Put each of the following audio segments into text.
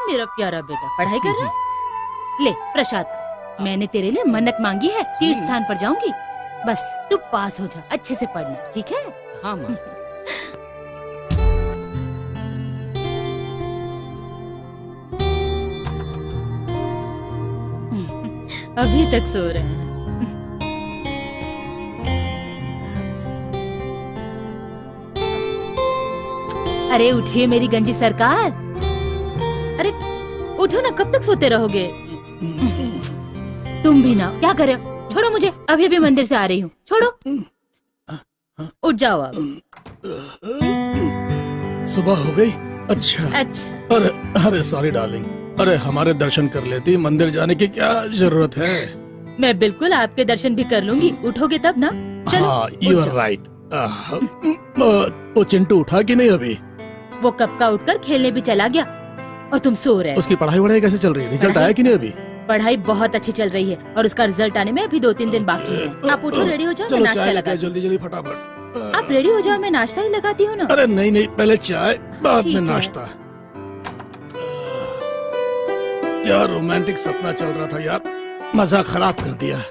मेरा प्यारा बेटा पढ़ाई कर रहा है। ले प्रसाद खा। मैंने तेरे लिए मन्नत मांगी है, तीर्थ स्थान पर जाऊंगी। बस तू पास हो जा, अच्छे से पढ़ना, ठीक है? हाँ माँ। अभी तक सो रहे हैं। अरे उठिए मेरी गंजी सरकार। अरे उठो ना, कब तक सोते रहोगे? तुम भी ना, क्या करे? छोड़ो मुझे, अभी अभी मंदिर से आ रही हूँ। छोड़ो, उठ जाओ अब। सुबह हो गई? अच्छा। अरे अरे सॉरी डार्लिंग, अरे हमारे दर्शन कर लेती, मंदिर जाने की क्या जरूरत है? मैं बिल्कुल आपके दर्शन भी कर लूंगी, उठोगे तब ना। चलो, हाँ यू आर राइट। वो चिंटू उठा कि नहीं अभी? वो कब का उठकर खेलने भी चला गया और तुम सो रहे हो। उसकी पढ़ाई वढ़ाई कैसे चल रही है? रिजल्ट आया कि नहीं अभी? पढ़ाई बहुत अच्छी चल रही है और उसका रिजल्ट आने में अभी 2-3 दिन बाकी है। आप उठो, रेडी हो जाओ, मैं नाश्ता लगा। जल्दी जल्दी फटाफट। आप रेडी हो जाओ, मैं नाश्ता ही लगाती हूँ ना। अरे नहीं नहीं, पहले चाय बाद में नाश्ता। क्या रोमांटिक सपना चल रहा था यार, मजा खराब कर दिया।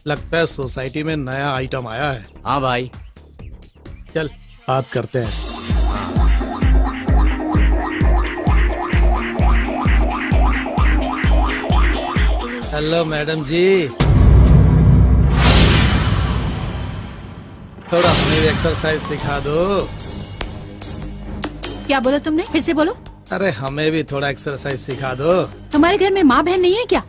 लगता है सोसाइटी में नया आइटम आया है। हाँ भाई, चल बात करते हैं। हेलो मैडम जी, थोड़ा हमें भी एक्सरसाइज सिखा दो। क्या बोला तुमने? फिर से बोलो। अरे हमें भी थोड़ा एक्सरसाइज सिखा दो। तुम्हारे घर में माँ बहन नहीं है क्या?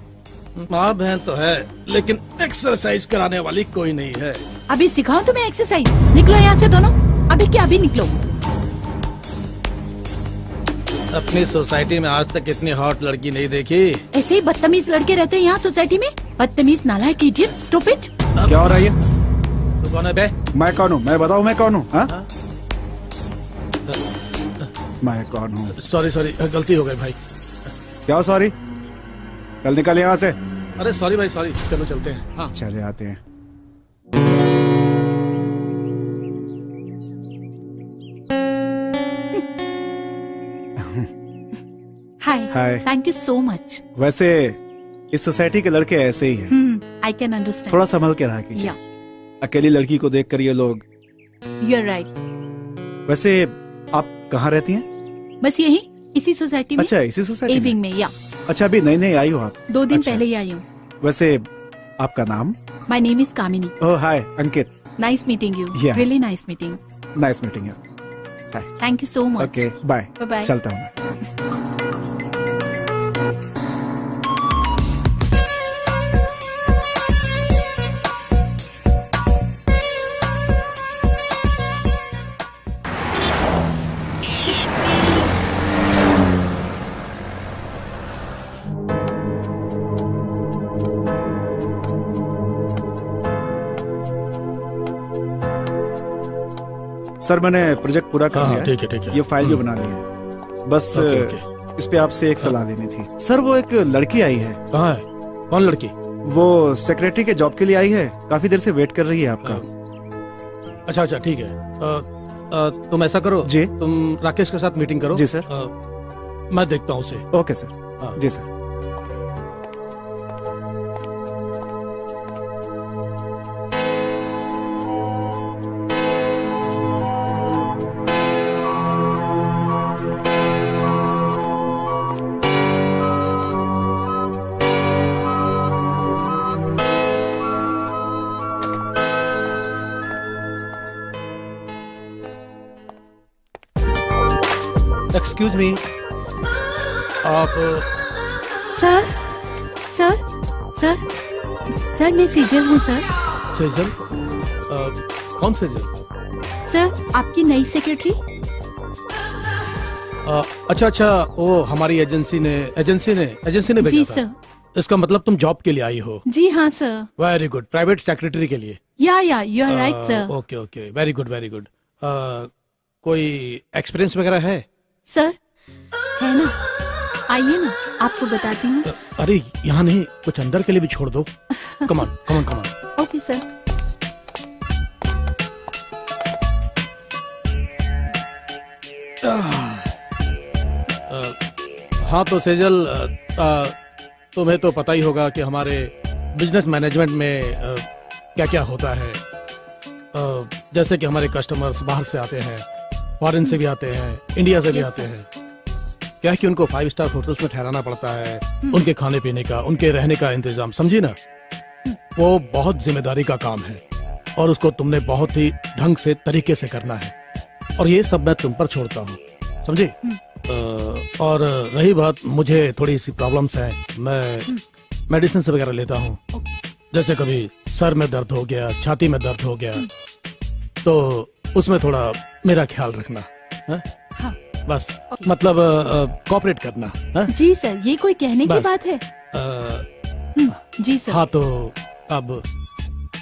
माँ बहन तो है, लेकिन एक्सरसाइज कराने वाली कोई नहीं है। अभी सिखाओ तुम्हें एक्सरसाइज। निकलो यहाँ से दोनों, अभी क्या, अभी निकलो। अपनी सोसाइटी में आज तक इतनी हॉट लड़की नहीं देखी। ऐसे ही बदतमीज लड़के रहते हैं यहाँ सोसाइटी में। बदतमीज, नालायक, इडियट, स्टूपिड। क्या हो रहा है? तू कौन है बे? मैं कौन हूँ? मैं बताऊँ मैं कौन हूँ? मैं कौन हूँ? सॉरी सॉरी, गलती हो गई भाई। क्या सॉरी? कल निकल यहाँ से। अरे सॉरी भाई सॉरी, चलो चलते हैं। हाँ चले आते हैं। हाय, थैंक यू सो मच। वैसे इस सोसाइटी के लड़के ऐसे ही हैं। I can understand. थोड़ा संभल के रहा कीजिए। अकेली लड़की को देखकर ये लोग। You are right. वैसे आप कहाँ रहती हैं? बस यही, इसी सोसाइटी में। अच्छा, इसी सोसाइटी एविंग में। या अच्छा, अभी नई नई आई हो आप? 2 दिन अच्छा। पहले ही आई हूँ। वैसे आपका नाम? My name is Kamini. Oh hi, Ankit. Nice meeting you. Yeah. Really nice meeting. Nice meeting you. Thank you so much. Okay bye. Bye. चलता हूँ मैं। सर मैंने प्रोजेक्ट पूरा कर लिया है। ठीक है ठीक है। ये फाइल भी बना ली है। बस ओके। इस पे आपसे एक सलाह लेनी थी। सर वो एक लड़की आई है। कहाँ है? कौन लड़की? वो सेक्रेटरी के जॉब के लिए आई है, काफी देर से वेट कर रही है आपका। अच्छा अच्छा ठीक है। तुम ऐसा करो जी, तुम राकेश के साथ मीटिंग करो। जी सर। मैं देखता हूँ उसे। Okay sir. जी सर। Excuse me. आप सर सर सर सर मैं सेजल हूँ सर। सेजल? कौन सेजल? सर आपकी नई सेक्रेटरी। अच्छा अच्छा, वो हमारी एजेंसी ने भेजा जी था। सर। इसका मतलब तुम जॉब के लिए आई हो? जी हाँ sir. Very good, private secretary के लिए। Yeah you are right sir. Okay okay, very good very good. कोई एक्सपीरियंस वगैरह है? सर है ना, आइए ना आपको बताती हूँ। अरे यहाँ नहीं, कुछ अंदर के लिए भी छोड़ दो। Come on come on come on. Okay sir. हाँ तो सेजल, तुम्हें तो पता ही होगा कि हमारे बिजनेस मैनेजमेंट में क्या क्या होता है। जैसे कि हमारे कस्टमर्स बाहर से आते हैं, फॉरेन से भी आते हैं, इंडिया से भी आते हैं। क्या है कि उनको 5 स्टार होटल्स में ठहराना पड़ता है, उनके खाने पीने का, उनके रहने का इंतजाम, समझी ना। वो बहुत जिम्मेदारी का काम है और उसको तुमने बहुत ही ढंग से, तरीके से करना है। और ये सब मैं तुम पर छोड़ता हूँ, समझी। और रही बात, मुझे थोड़ी सी प्रॉब्लम्स हैं, मैं मेडिसिन वगैरह लेता हूँ। जैसे कभी सर में दर्द हो गया, छाती में दर्द हो गया, तो उसमें थोड़ा मेरा ख्याल रखना है? हाँ। बस मतलब कोऑपरेट करना है? जी सर, ये कोई कहने की बस। बात है? जी सर। हाँ तो अब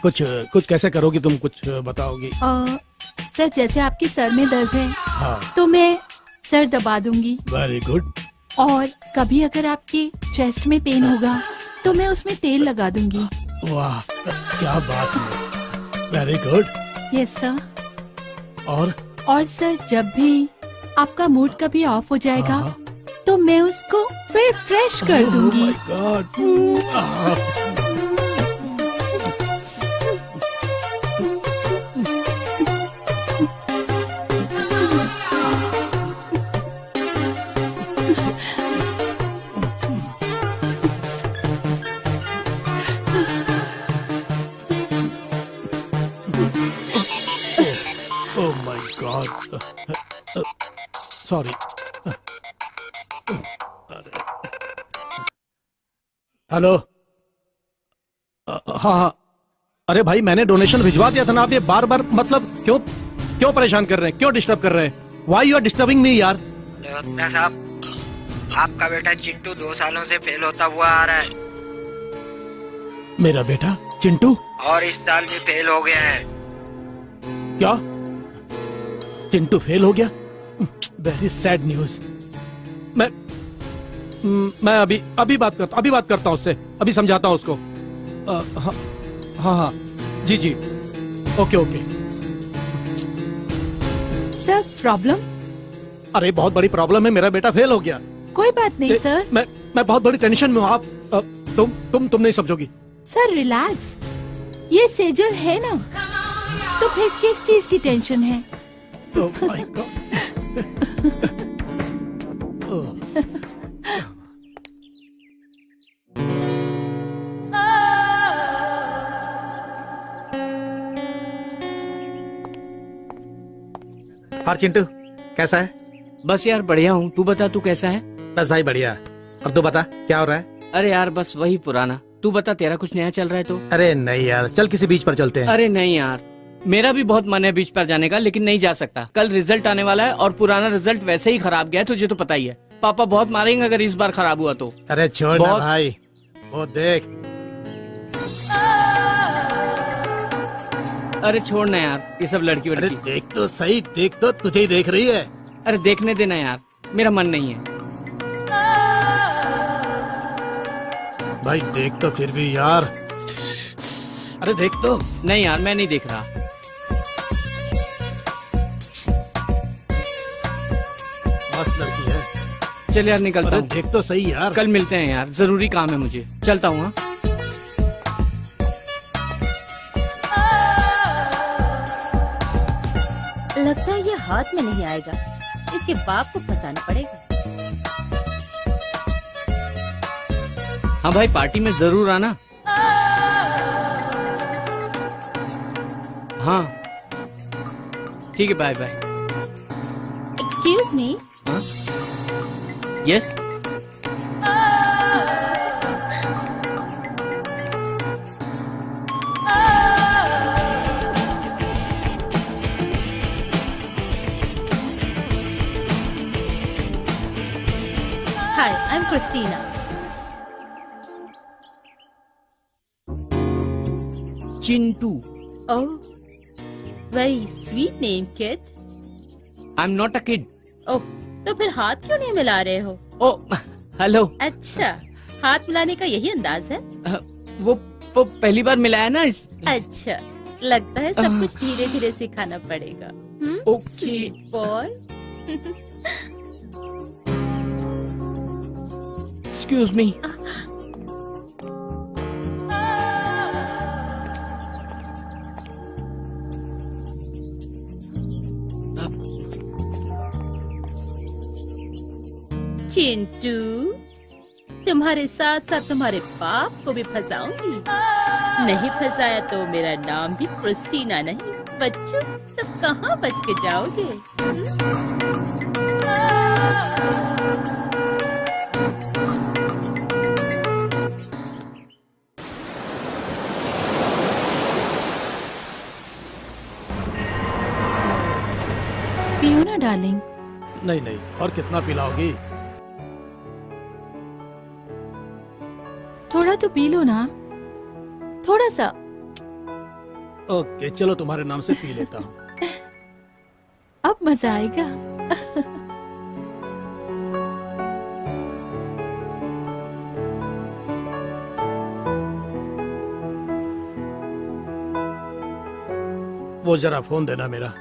कुछ कैसे करोगी तुम, कुछ बताओगी? सर जैसे आपके सर में दर्द है, हाँ, तो मैं सर दबा दूंगी। Very good. और कभी अगर आपके चेस्ट में पेन होगा तो मैं उसमें तेल लगा दूंगी। वाह क्या बात है, वेरी गुड। Yes sir. और सर जब भी आपका मूड कभी ऑफ हो जाएगा, हाँ। तो मैं उसको फिर फ्रेश कर दूंगी। Oh my God. Oh my God. Sorry. Hello. हाँ हाँ, अरे भाई मैंने डोनेशन भिजवा दिया था ना, आप ये बार बार मतलब क्यों परेशान कर रहे हैं, क्यों डिस्टर्ब कर रहे हैं? Why you are disturbing me यार? लोकनाथ साहब, आपका बेटा चिंटू 2 सालों से फेल होता हुआ आ रहा है। मेरा बेटा चिंटू? और इस साल भी फेल हो गया है। क्या? चिंटू फेल हो गया? Very sad news. मैं अभी बात करता हूँ उससे, अभी समझाता हूँ उसको। हाँ हाँ हाँ, जी जी, ओके ओके। Sir problem? अरे बहुत बड़ी प्रॉब्लम है, मेरा बेटा फेल हो गया। कोई बात नहीं सर। मैं बहुत बड़ी टेंशन में हूँ। आप तुम नहीं समझोगी। सर रिलैक्स, ये सेजल है ना, तो फिर किस चीज की टेंशन है? Oh my God. और चिंटू कैसा है? बस यार बढ़िया हूँ, तू बता तू कैसा है? बस भाई बढ़िया। अब तू बता क्या हो रहा है? अरे यार बस वही पुराना, तू बता तेरा कुछ नया चल रहा है तो? अरे नहीं यार, चल किसी बीच पर चलते हैं। अरे नहीं यार, मेरा भी बहुत मन है बीच पर जाने का, लेकिन नहीं जा सकता। कल रिजल्ट आने वाला है और पुराना रिजल्ट वैसे ही खराब गया है, तुझे तो पता ही है। पापा बहुत मारेंगे अगर इस बार खराब हुआ तो। अरे छोड़ ना भाई, वो देख। अरे छोड़ ना यार, ये सब लड़की अरे वड़की। देख तो सही, देख तो, तुझे ही देख रही है। अरे देखने देना यार, मेरा मन नहीं है। भाई देख तो फिर भी यार, अरे देख तो। नहीं यार मैं नहीं देख रहा। मस्त लड़की है। चल यार निकलता अरे हूँ, देख तो सही यार। कल मिलते हैं यार, जरूरी काम है मुझे, चलता हूँ। हाँ लगता है ये हाथ में नहीं आएगा, इसके बाप को फंसाना पड़ेगा। हाँ भाई, पार्टी में जरूर आना। हाँ ठीक है, बाय बाय। एक्सक्यूज मी, हाँ yes. Hi, I'm Christina. Chintu. Oh, very sweet name, kid. I am not a kid. Oh, तो फिर हाथ क्यों नहीं मिला रहे हो? ओ हेलो। अच्छा, हाथ मिलाने का यही अंदाज है? वो पहली बार मिला है ना इस। अच्छा, लगता है सब कुछ धीरे धीरे सिखाना पड़ेगा। Okay boy. Excuse me. Chintu, तुम्हारे साथ साथ तुम्हारे बाप को भी फंसाऊंगी। नहीं फंसाया तो मेरा नाम भी क्रिस्टीना नहीं। बच्चों, तब कहाँ बच के जाओगे? पियो ना डार्लिंग। नहीं नहीं, और कितना पिलाओगी? थोड़ा तो पी लो ना, थोड़ा सा। ओके चलो, तुम्हारे नाम से पी लेता हूँ। अब मजा आएगा। वो जरा फोन देना मेरा।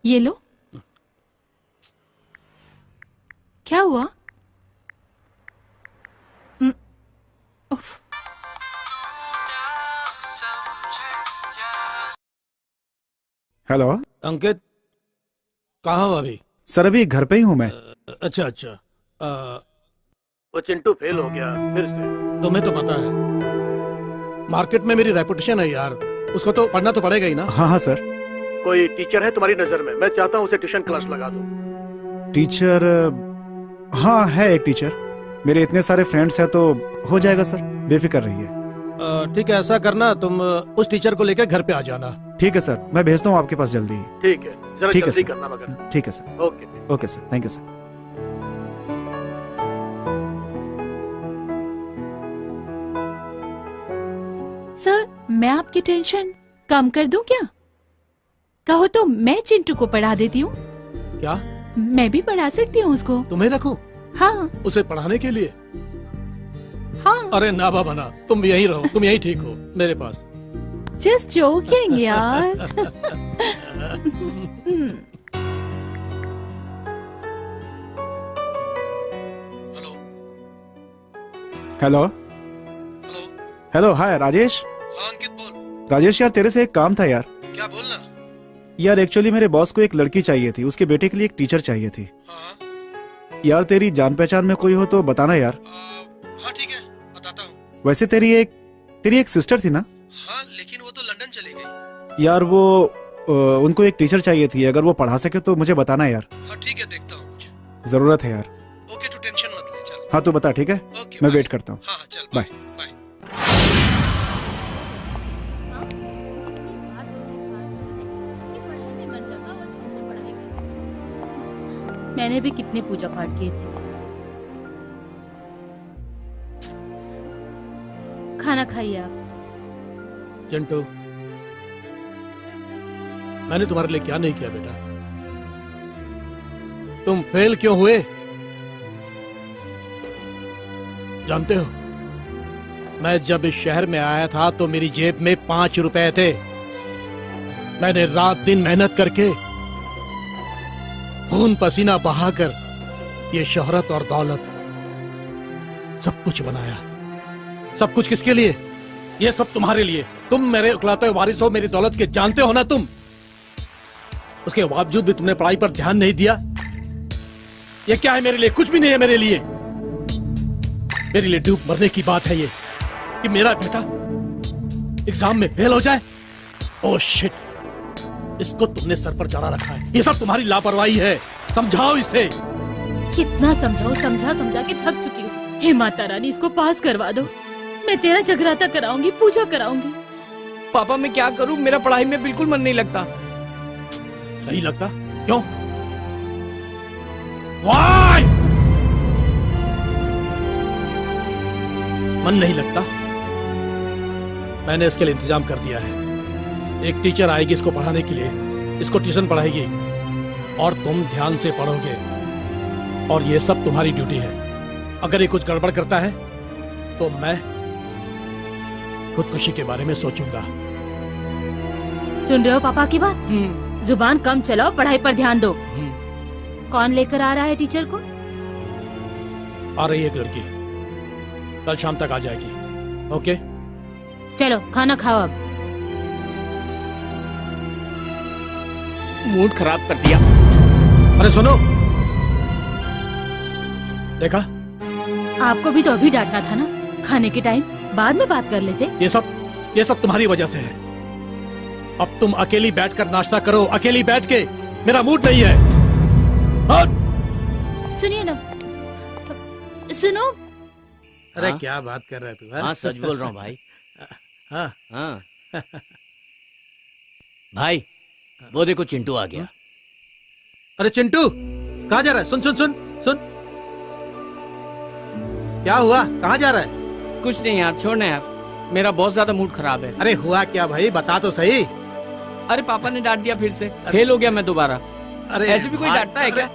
ये लो। क्या हुआ? उफ। हेलो अंकित, कहाँ हो अभी? सर, अभी घर पे ही हूँ मैं। अच्छा अच्छा। वो चिंटू फेल हो गया फिर से। तुम्हें तो पता है, मार्केट में मेरी रेपुटेशन है यार, उसको तो पढ़ना तो पड़ेगा ही ना। हाँ हाँ सर। कोई टीचर है तुम्हारी नजर में? मैं चाहता हूँ उसे ट्यूशन क्लास लगा दो। टीचर? हाँ, है एक टीचर। मेरे इतने सारे फ्रेंड्स हैं तो हो जाएगा सर, बेफिक्र रहिए। ठीक है, ऐसा करना, तुम उस टीचर को लेकर घर पे आ जाना। ठीक है सर, मैं भेजता हूँ आपके पास जल्दी ही। ठीक है, जरा ठीक है जल्दी सर। करना मगर। ठीक है sir. Okay okay sir, thank you sir. Sir, मैं आपकी टेंशन कम कर दूं क्या? कहो तो मैं चिंटू को पढ़ा देती हूँ। क्या? मैं भी पढ़ा सकती हूँ उसको। तुम्हें रखूं हाँ उसे पढ़ाने के लिए? हाँ। अरे ना बाबा ना, तुम यहीं रहो, तुम यहीं ठीक हो मेरे पास। जस्ट जोकिंग यार। हेलो हेलो, हाय राजेश। हाँ अंकित बोल। राजेश यार, तेरे से एक काम था यार। क्या बोलना? यार एक्चुअली मेरे बॉस को एक लड़की चाहिए थी, उसके बेटे के लिए एक टीचर चाहिए थी। हाँ यार तेरी जान पहचान में कोई हो तो बताना यार। हाँ ठीक है, बताता हूँ। वैसे तेरी एक सिस्टर थी ना? हाँ, लेकिन वो तो लंदन चली गई। यार वो उनको एक टीचर चाहिए थी, अगर वो पढ़ा सके तो मुझे बताना यार। हाँ ठीक है, देखता हूँ कुछ। जरूरत है यार। ओके, तू टेंशन मत ले, चल। हाँ तो बता, ठीक है, ओके, मैं बाय। वेट करता हूँ। हाँ हाँ, चल बाय। बाय। मैंने भी कितने पूजा पाठ किए थे। खाना खाइए आप। चिंटू, मैंने तुम्हारे लिए क्या नहीं किया बेटा? तुम फेल क्यों हुए जानते हो? मैं जब इस शहर में आया था तो मेरी जेब में 5 रुपए थे। मैंने रात दिन मेहनत करके, खून पसीना बहाकर ये शोहरत और दौलत सब कुछ बनाया। सब कुछ किसके लिए? ये सब तुम्हारे लिए। तुम मेरे इकलौते वारिस हो, मेरी दौलत के जानते हो ना तुम। उसके बावजूद भी तुमने पढ़ाई पर ध्यान नहीं दिया। ये क्या है मेरे लिए? कुछ भी नहीं है मेरे लिए। मेरे लिए डूब मरने की बात है ये कि मेरा बेटा एग्जाम में फेल हो जाए। ओह शिट, इसको तुमने सर पर चढ़ा रखा है। ये सब तुम्हारी लापरवाही है, समझाओ इसे। कितना समझाओ, समझा समझा के थक चुकी हूँ। हे माता रानी, इसको पास करवा दो। मैं तेरा जगराता कराऊंगी, पूजा कराऊंगी। पापा मैं क्या करूं, मेरा पढ़ाई में बिल्कुल मन नहीं लगता। नहीं लगता? क्यों? वाई! मन नहीं लगता? मैंने इसके लिए इंतजाम कर दिया है। एक टीचर आएगी इसको पढ़ाने के लिए, इसको ट्यूशन पढ़ाएगी और तुम ध्यान से पढ़ोगे। और ये सब तुम्हारी ड्यूटी है। अगर ये कुछ गड़बड़ करता है तो मैं खुदकुशी के बारे में सोचूंगा। सुन रहे हो पापा की बात? जुबान कम चलाओ, पढ़ाई पर ध्यान दो। कौन लेकर आ रहा है टीचर को? आ रही है एक लड़की, कल शाम तक आ जाएगी। ओके, चलो खाना खाओ अब। मूड खराब कर दिया। अरे सुनो, देखा? आपको भी तो अभी डांटना था ना, खाने के टाइम। बाद में बात कर लेते। ये सब तुम्हारी वजह से है। अब तुम अकेली बैठकर नाश्ता करो, अकेली बैठ के। मेरा मूड नहीं है। हाँ? सुनिए ना, सुनो। अरे हाँ? क्या बात कर रहा है तू? हाँ सच बोल रहा हूँ भाई। हाँ हाँ भाई, वो देखो चिंटू आ गया। अरे चिंटू, कहाँ जा रहा है? सुन सुन सुन सुन, क्या हुआ? कहाँ जा रहा है? कुछ नहीं यार, छोड़ना यार, मेरा बहुत ज्यादा मूड खराब है। अरे हुआ क्या भाई, बता तो सही। अरे पापा ने डांट दिया फिर से, फेल हो गया मैं दोबारा। अरे ऐसे भी कोई भाई, डांटता है क्या?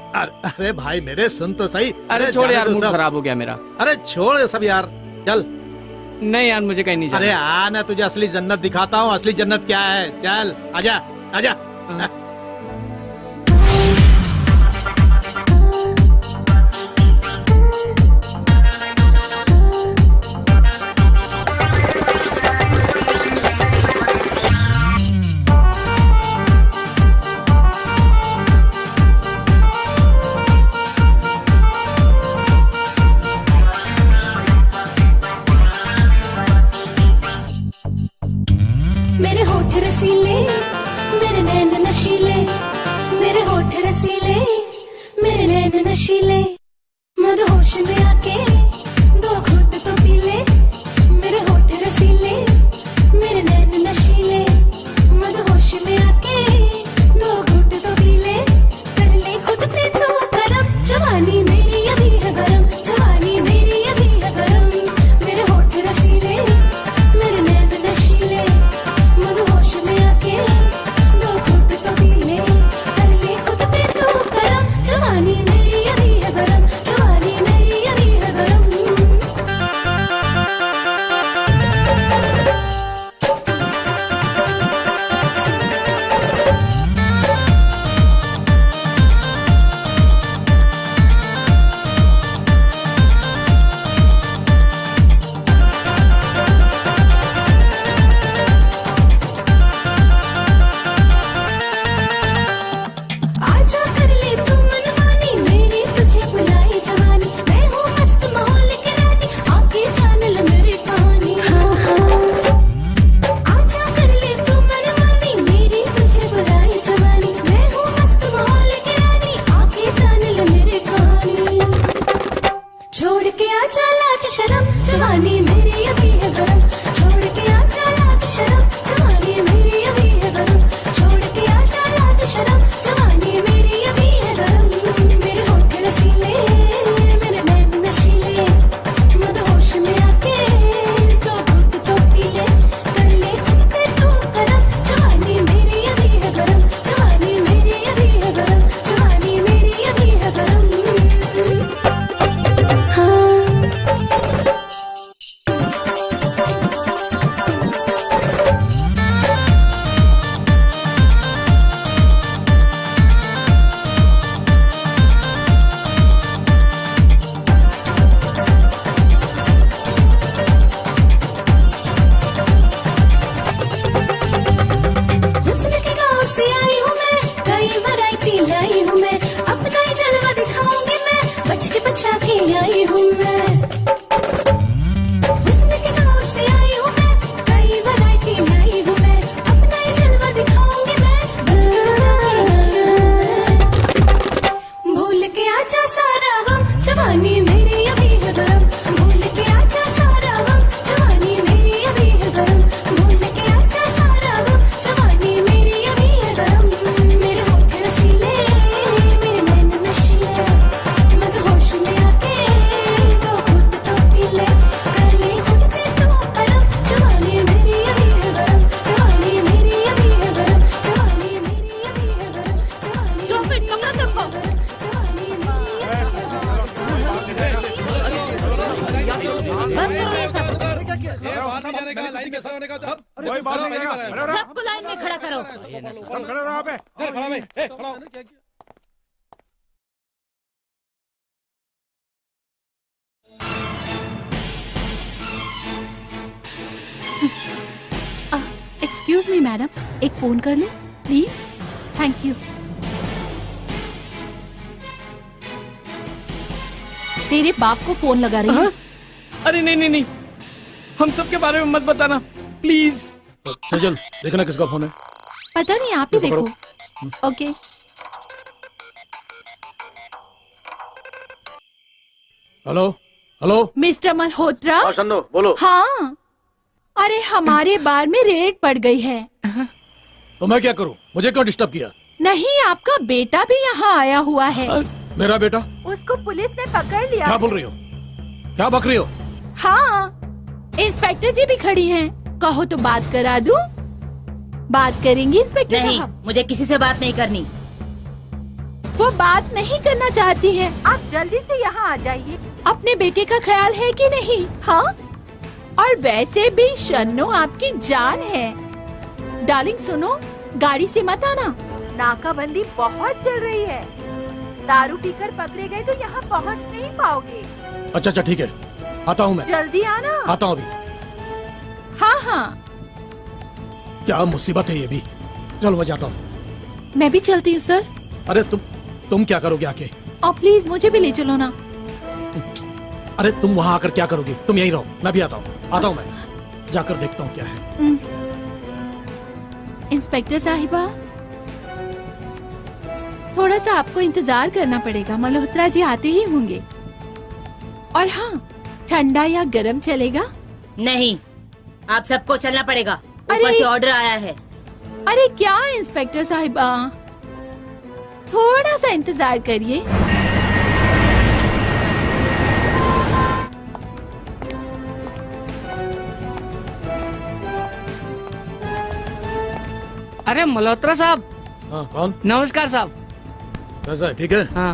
अरे भाई मेरे, सुन तो सही। अरे छोड़ जाने यार, दो मूड सब। खराब हो गया मेरा। अरे छोड़ ये सब यार, चल। नहीं यार, मुझे कहीं नहीं अरे जाना। आ ना, तुझे असली जन्नत दिखाता हूँ। असली जन्नत क्या है, चल आजा आजा। मेरे होठ रसीले, मेरे नैन नशीले, मेरे होठ रसीले, मेरे नैन नशीले, मदहोश में आके दो घूंट तो पी ले। मेरे होठ रसीले, मेरे नैन नशीले, मदहोश में आके दो घूंट तो पी ले। कर ले खुद पे तो करम, जवानी मेरी अभी है गरम, जवानी मेरी अभी है गरम। मेरे होठ रसीले, मेरे नैन नशीले, मदहोश में आके दो घूंट तो पी ले। कर ले खुद पे तो करम, जवानी मेरी अभी है गरम। जाने का, लाइन में खड़ा होने का, सब कोई बात नहीं है। अरे, अरे, सबको लाइन में खड़ा करो। सब खड़े रहो यहाँ पे। खड़ा भाई, खड़ा हो। एक्सक्यूज मी मैडम, एक फोन कर लूं प्लीज? Thank you. तेरे बाप को फोन लगा रही हूँ। अरे नहीं नहीं नहीं, हम सब के बारे में मत बताना प्लीज। सेजल, देखना किसका फोन है। पता नहीं, आप ही देखो, देखो। Okay. Hello hello, mister Malhotra. शन्नो बोलो। हाँ, अरे हमारे बार में रेड पड़ गई है। तो मैं क्या करूं? मुझे क्यों डिस्टर्ब किया? नहीं, आपका बेटा भी यहाँ आया हुआ है। मेरा बेटा? उसको पुलिस ने पकड़ लिया। क्या बोल रही हो? क्या बक रही हो? हाँ, इंस्पेक्टर जी भी खड़ी हैं। कहो तो बात करा दूं? बात करेंगी इंस्पेक्टर नहीं, साहब? मुझे किसी से बात नहीं करनी। वो बात नहीं करना चाहती है। आप जल्दी से यहाँ आ जाइए। अपने बेटे का ख्याल है कि नहीं? हाँ, और वैसे भी शन्नो आपकी जान है। डार्लिंग सुनो, गाड़ी से मत आना, नाकाबंदी बहुत चल रही है। दारू पीकर पकड़े गए तो यहाँ पहुँच नहीं पाओगे। अच्छा अच्छा ठीक है, आता हूँ मैं। जल्दी आना। आता हूँ अभी। हाँ हाँ, क्या मुसीबत है ये भी। चलो मैं जाता हूँ। मैं भी चलती हूँ सर। अरे तुम क्या करोगे आके? और प्लीज मुझे भी ले चलो ना। अरे तुम वहाँ आकर क्या करोगे? तुम यहीं रहो, मैं भी आता हूँ मैं। जाकर देखता हूँ क्या है। इंस्पेक्टर साहिबा, थोड़ा सा आपको इंतजार करना पड़ेगा। मल्होत्रा जी आते ही होंगे। और हाँ, ठंडा या गरम चलेगा? नहीं, आप सबको चलना पड़ेगा। ऊपर अरे- से ऑर्डर आया है। अरे क्या इंस्पेक्टर साहिबा, थोड़ा सा इंतजार करिए। अरे मल्होत्रा साहब। हाँ कौन? नमस्कार साहब। कैसा है? ठीक है। हाँ।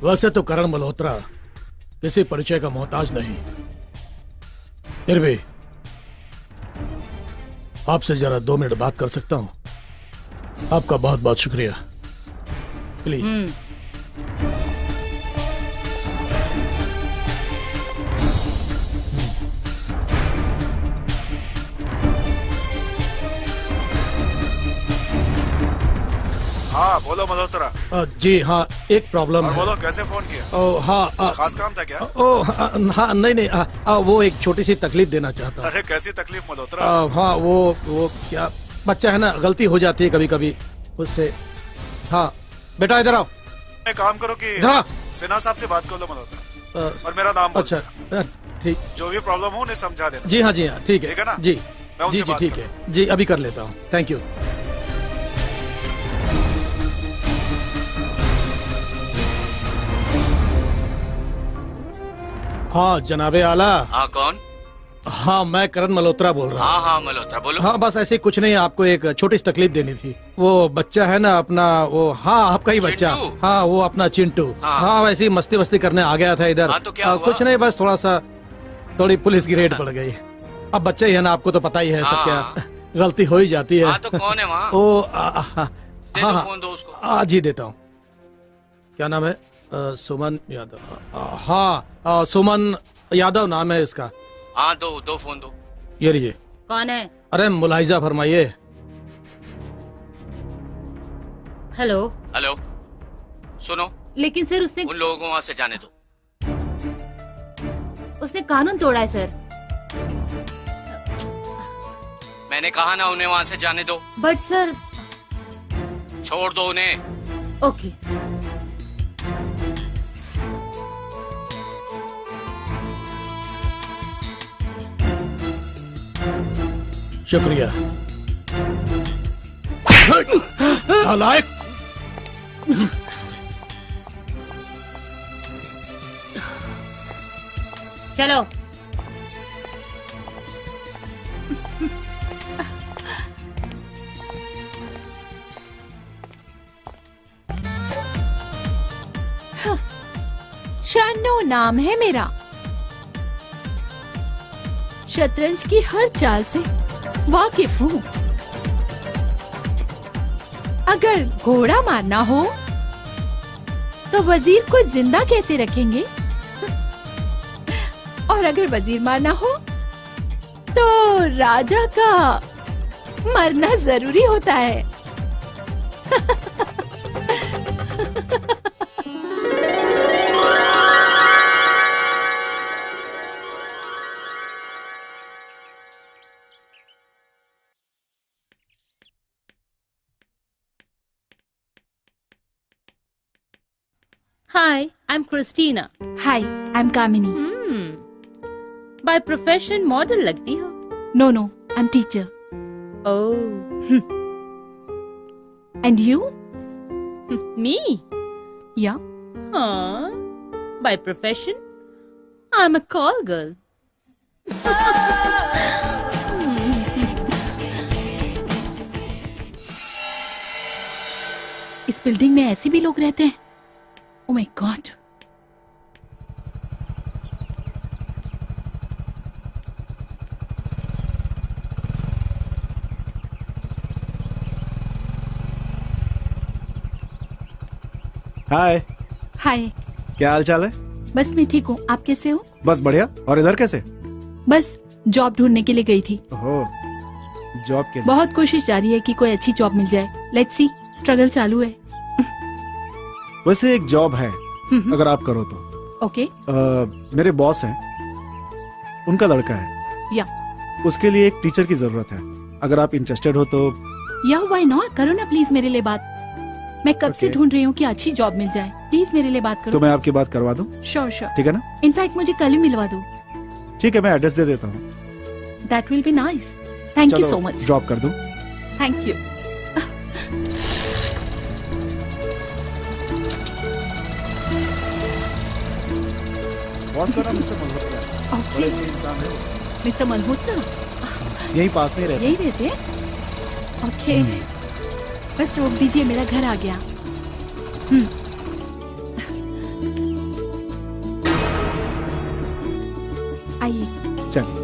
वैसे तो करण मल्होत्रा किसी परिचय का मोहताज नहीं, फिर भी आपसे जरा 2 मिनट बात कर सकता हूँ? आपका बहुत बहुत शुक्रिया। प्लीज। हाँ बोलो मल्होत्रा। जी हाँ, एक प्रॉब्लम और है। बोलो कैसे फोन किया? ओ हाँ, कुछ खास काम था क्या? हाँ नहीं नहीं, वो एक छोटी सी तकलीफ देना चाहता हूँ। अरे कैसी तकलीफ मल्होत्रा? हाँ वो क्या, बच्चा है ना, गलती हो जाती है कभी कभी उससे। हाँ बेटा इधर आओ। एक काम करो कि हाँ। सिन्हा साहब से बात कर लो मल्होत्रा, और मेरा नाम बोल अच्छा देना। ठीक। जो भी प्रॉब्लम हो उन्हें समझा देना। जी हाँ ठीक है। ठीक है ना? जी मैं उनसे जी बात ठीक कर है जी, अभी कर लेता हूँ। Thank you. हाँ जनाबे आला। हाँ कौन? हाँ मैं करण मल्होत्रा बोल रहा हूँ। हाँ हाँ मल्होत्रा बोलो। हाँ बस ऐसे कुछ नहीं, आपको एक छोटी सी तकलीफ देनी थी। वो बच्चा है ना अपना, वो हाँ आपका ही बच्चा। चिंटू? हाँ वो अपना चिंटू। हाँ। हाँ वैसे ही मस्ती वस्ती करने आ गया था इधर। हाँ, तो क्या हुआ? कुछ नहीं, बस थोड़ी पुलिस की रेड पड़ गई। अब बच्चा ही है ना, आपको तो पता ही है सब। हाँ। क्या गलती हो ही जाती है। हाँ तो कौन है वहाँ? ओ दे दो फोन दो उसको। जी देता हूँ। क्या नाम है? सुमन यादव। हाँ सुमन यादव नाम है इसका। हाँ दो फोन दो। ये लीजिए। कौन है? अरे मुलाहिजा फरमाइए। हेलो। हेलो सुनो, लेकिन सर उसने उन लोगों को वहाँ से जाने दो। कानून तोड़ा है सर। मैंने कहा ना उन्हें वहाँ से जाने दो। But sir. छोड़ दो उन्हें। ओके। शुक्रिया। नालायक। चलो। शन्नो नाम है मेरा। शतरंज की हर चाल से वाकिफ हूँ। अगर घोड़ा मारना हो तो वजीर को जिंदा कैसे रखेंगे, और अगर वजीर मारना हो तो राजा का मरना जरूरी होता है। Hi, I'm Christina. Hi, I'm Kamini. By profession model लगती हो? No, I'm teacher. Oh. And you? Me? Yeah. Huh? By profession, I'm a call girl. इस बिल्डिंग में ऐसे भी लोग रहते हैं? Oh my God. हाय। हाय। क्या हाल चाल है? बस मैं ठीक हूँ, आप कैसे हो? बस बढ़िया। और इधर कैसे? बस जॉब ढूंढने के लिए गई थी। ओह, जॉब के लिए? बहुत कोशिश जारी है कि कोई अच्छी जॉब मिल जाए। लेट्स सी, स्ट्रगल चालू है। वैसे एक जॉब है, अगर आप करो तो। ओके। मेरे बॉस हैं, उनका लड़का है। या। उसके लिए एक टीचर की जरूरत है। अगर आप इंटरेस्टेड हो तो। या व्हाई नॉट, करो ना प्लीज मेरे लिए बात। मैं कब से ढूंढ रही हूँ कि अच्छी जॉब मिल जाए। प्लीज मेरे लिए बात करो। तो मैं आपकी बात करवा दूं? श्योर। ठीक है ना? इनफैक्ट मुझे कल ही मिलवा दो। ठीक है, मैं एड्रेस दे देता हूँ। That will be nice. Thank you so much. Drop कर दूं? Thank you. बॉस का नाम मिस्टर मल्होत्रा है। बड़े अच्छे इंसान है। मिस्टर मल्होत्रा यहीं पास में रहते हैं। यही रहते हैं? ओके। बस रोक दीजिए, मेरा घर आ गया। आइए। चलिए।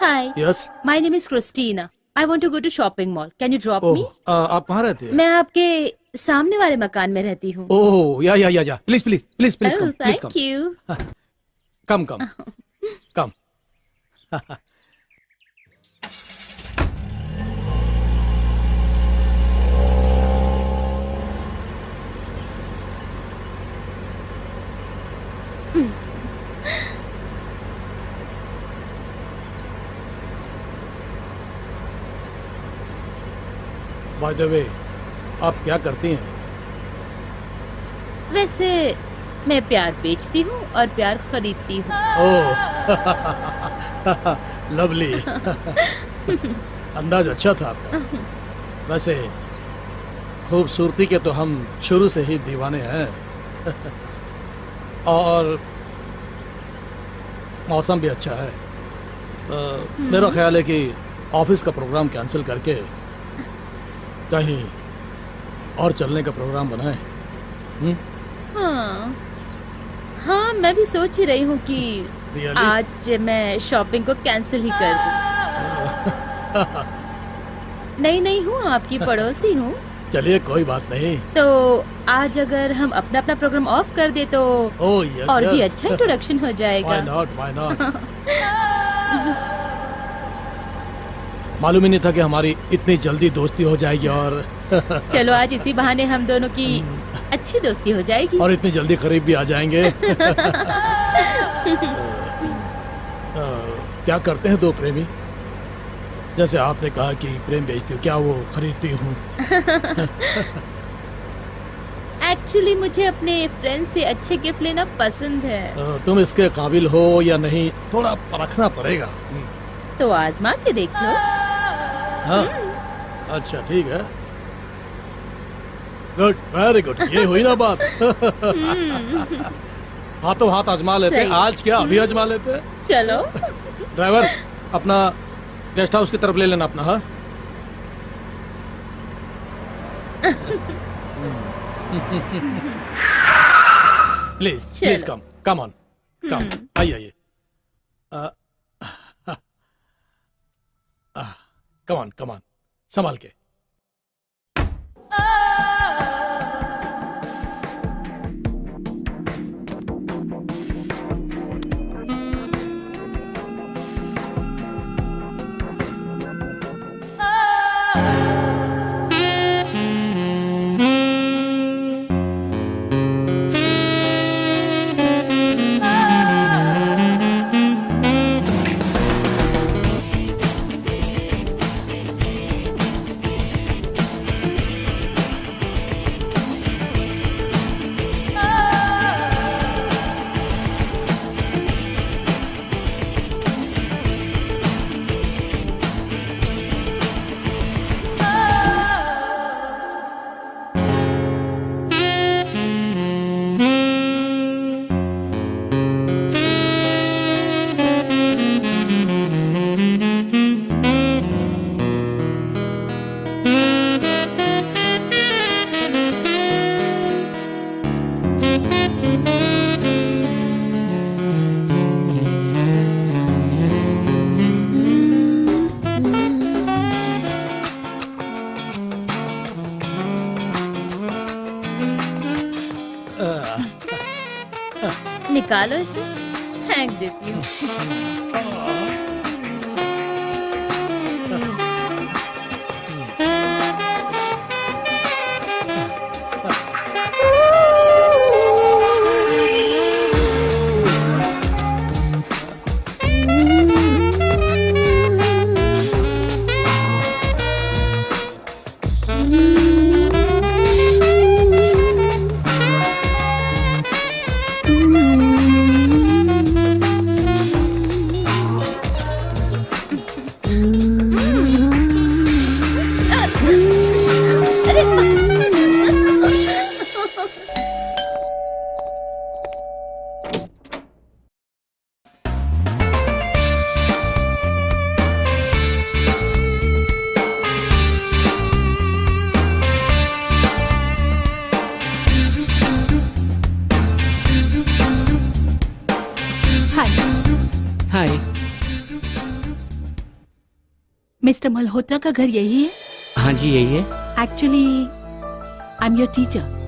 Hi. Yes. My name is Christina. I want to go to shopping mall. Can you drop me? आप कहाँ रहते हैं? मैं आपके सामने वाले मकान में रहती हूँ। ओह, या। Please come. Thank you. Come. By the way, आप क्या करती हैं? वैसे मैं प्यार बेचती हूँ और प्यार खरीदती हूँ। ओह, लवली। अंदाज अच्छा था आपका। वैसे खूबसूरती के तो हम शुरू से ही दीवाने हैं। और मौसम भी अच्छा है। मेरा ख्याल है कि ऑफिस का प्रोग्राम कैंसिल करके कहीं और चलने का प्रोग्राम बनाएं। हाँ, मैं भी सोच ही रही हूँ कि Really? आज मैं शॉपिंग को कैंसिल ही कर दूँ। नहीं हूँ, आपकी पड़ोसी हूँ। चलिए, कोई बात नहीं। तो आज अगर हम अपना प्रोग्राम ऑफ कर दे तो yes, और भी yes. अच्छा इंट्रोडक्शन हो जाएगा। Why not? मालूम ही नहीं था कि हमारी इतनी जल्दी दोस्ती हो जाएगी। और चलो, आज इसी बहाने हम दोनों की अच्छी दोस्ती हो जाएगी। और इतनी जल्दी करीब भी आ जाएंगे। क्या करते हैं दो प्रेमी? जैसे आपने कहा कि प्रेम बेचती हूँ, क्या वो खरीदती हूँ? एक्चुअली मुझे अपने फ्रेंड से अच्छे गिफ्ट लेना पसंद है। तुम इसके काबिल हो या नहीं थोड़ा परखना पड़ेगा। तो आजमा के देख लो। हाँ अच्छा ठीक है, गुड, वेरी गुड, ये हुई ना बात। हाथों हाथ आजमा लेते, सही। आज क्या अभी आजमा लेते। चलो। ड्राइवर अपना गेस्ट हाउस की तरफ ले लेना अपना। हाँ प्लीज प्लीज चलो। कम ऑन कम, आइए आइए, कम ऑन संभाल के। निकालो इसे, फेंक देती हूँ। हाय। मिस्टर मल्होत्रा का घर यही है? हाँ जी यही है। Actually I am your teacher.